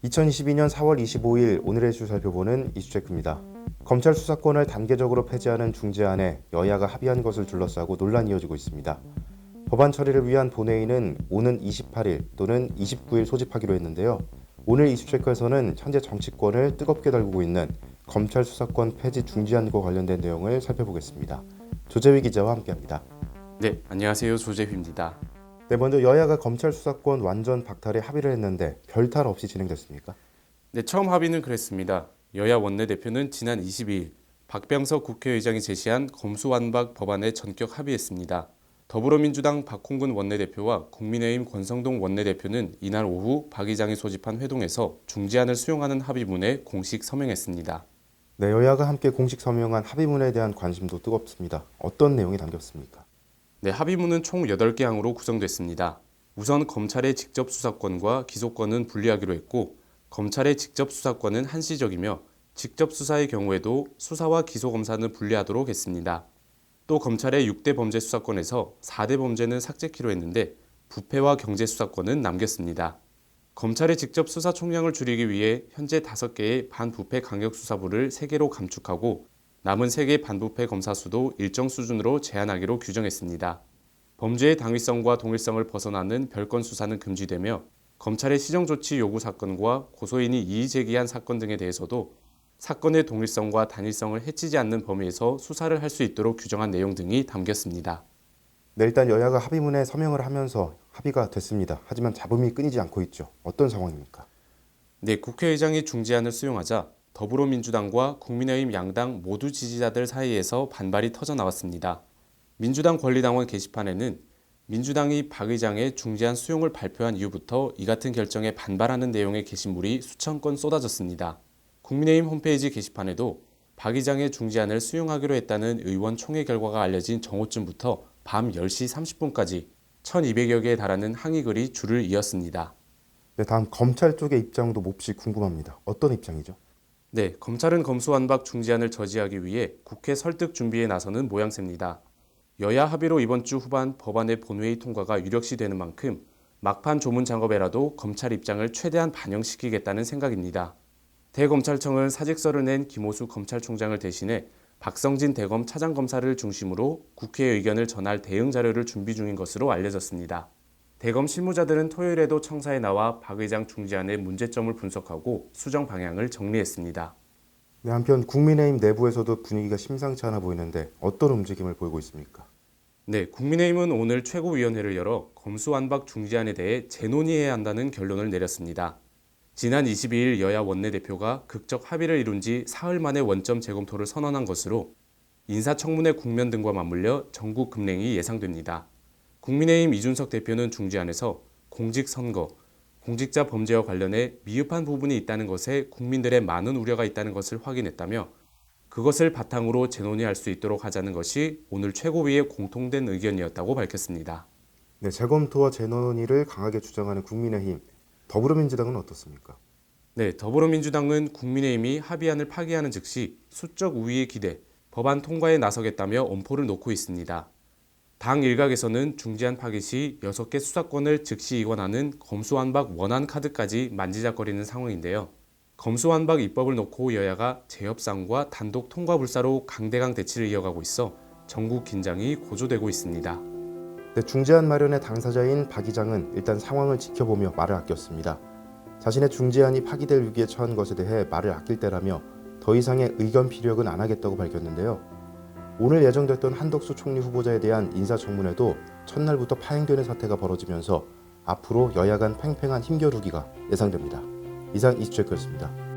2022년 4월 25일 오늘의 이슈 살펴보는 이슈체크입니다. 검찰 수사권을 단계적으로 폐지하는 중재안에 여야가 합의한 것을 둘러싸고 논란이 이어지고 있습니다. 법안 처리를 위한 본회의는 오는 28일 또는 29일 소집하기로 했는데요. 오늘 이슈체크에서는 현재 정치권을 뜨겁게 달구고 있는 검찰 수사권 폐지 중재안과 관련된 내용을 살펴보겠습니다. 조재휘 기자와 함께합니다. 네, 안녕하세요. 조재휘입니다. 네, 먼저 여야가 검찰 수사권 완전 박탈에 합의를 했는데 별탈 없이 진행됐습니까? 네, 처음 합의는 그랬습니다. 여야 원내대표는 지난 22일 박병석 국회의장이 제시한 검수완박 법안에 전격 합의했습니다. 더불어민주당 박홍근 원내대표와 국민의힘 권성동 원내대표는 이날 오후 박 의장이 소집한 회동에서 중재안을 수용하는 합의문에 공식 서명했습니다. 네, 여야가 함께 공식 서명한 합의문에 대한 관심도 뜨겁습니다. 어떤 내용이 담겼습니까? 네, 합의문은 총 8개 항으로 구성됐습니다. 우선 검찰의 직접 수사권과 기소권은 분리하기로 했고, 검찰의 직접 수사권은 한시적이며 직접 수사의 경우에도 수사와 기소 검사는 분리하도록 했습니다. 또 검찰의 6대 범죄 수사권에서 4대 범죄는 삭제키로 했는데 부패와 경제 수사권은 남겼습니다. 검찰의 직접 수사 총량을 줄이기 위해 현재 5개의 반부패 강력수사부를 3개로 감축하고 남은 3개 반부패 검사 수도 일정 수준으로 제한하기로 규정했습니다. 범죄의 당위성과 동일성을 벗어나는 별건 수사는 금지되며 검찰의 시정조치 요구 사건과 고소인이 이의 제기한 사건 등에 대해서도 사건의 동일성과 단일성을 해치지 않는 범위에서 수사를 할 수 있도록 규정한 내용 등이 담겼습니다. 네, 일단 여야가 합의문에 서명을 하면서 합의가 됐습니다. 하지만 잡음이 끊이지 않고 있죠. 어떤 상황입니까? 네, 국회의장이 중재안을 수용하자 더불어민주당과 국민의힘 양당 모두 지지자들 사이에서 반발이 터져나왔습니다. 민주당 권리당원 게시판에는 민주당이 박 의장의 중재안 수용을 발표한 이후부터 이 같은 결정에 반발하는 내용의 게시물이 수천 건 쏟아졌습니다. 국민의힘 홈페이지 게시판에도 박 의장의 중재안을 수용하기로 했다는 의원 총회 결과가 알려진 정오쯤부터 밤 10시 30분까지 1200여 개에 달하는 항의글이 줄을 이었습니다. 네, 다음 검찰 쪽의 입장도 몹시 궁금합니다. 어떤 입장이죠? 네, 검찰은 검수완박 중재안을 저지하기 위해 국회 설득 준비에 나서는 모양새입니다. 여야 합의로 이번 주 후반 법안의 본회의 통과가 유력시 되는 만큼 막판 조문 작업에라도 검찰 입장을 최대한 반영시키겠다는 생각입니다. 대검찰청은 사직서를 낸 김호수 검찰총장을 대신해 박성진 대검 차장검사를 중심으로 국회에 의견을 전할 대응 자료를 준비 중인 것으로 알려졌습니다. 대검 실무자들은 토요일에도 청사에 나와 박 의장 중재안의 문제점을 분석하고 수정 방향을 정리했습니다. 네, 한편 국민의힘 내부에서도 분위기가 심상치 않아 보이는데 어떤 움직임을 보이고 있습니까? 네, 국민의힘은 오늘 최고위원회를 열어 검수완박 중재안에 대해 재논의해야 한다는 결론을 내렸습니다. 지난 22일 여야 원내대표가 극적 합의를 이룬 지 사흘 만에 원점 재검토를 선언한 것으로 인사청문회 국면 등과 맞물려 전국 급냉이 예상됩니다. 국민의힘 이준석 대표는 중재안에서 공직선거, 공직자 범죄와 관련해 미흡한 부분이 있다는 것에 국민들의 많은 우려가 있다는 것을 확인했다며 그것을 바탕으로 재논의할 수 있도록 하자는 것이 오늘 최고위의 공통된 의견이었다고 밝혔습니다. 네, 재검토와 재논의를 강하게 주장하는 국민의힘, 더불어민주당은 어떻습니까? 네, 더불어민주당은 국민의힘이 합의안을 파기하는 즉시 수적 우위에 기대 법안 통과에 나서겠다며 엄포를 놓고 있습니다. 당 일각에서는 중재안 파기 시 6개 수사권을 즉시 이관하는 검수완박 원안 카드까지 만지작거리는 상황인데요. 검수완박 입법을 놓고 여야가 재협상과 단독 통과 불사로 강대강 대치를 이어가고 있어 전국 긴장이 고조되고 있습니다. 네, 중재안 마련의 당사자인 박 의장은 일단 상황을 지켜보며 말을 아꼈습니다. 자신의 중재안이 파기될 위기에 처한 것에 대해 말을 아낄 때라며 더 이상의 의견 피력은 안 하겠다고 밝혔는데요. 오늘 예정됐던 한덕수 총리 후보자에 대한 인사청문회도 첫날부터 파행되는 사태가 벌어지면서 앞으로 여야 간 팽팽한 힘겨루기가 예상됩니다. 이상 이슈체크였습니다.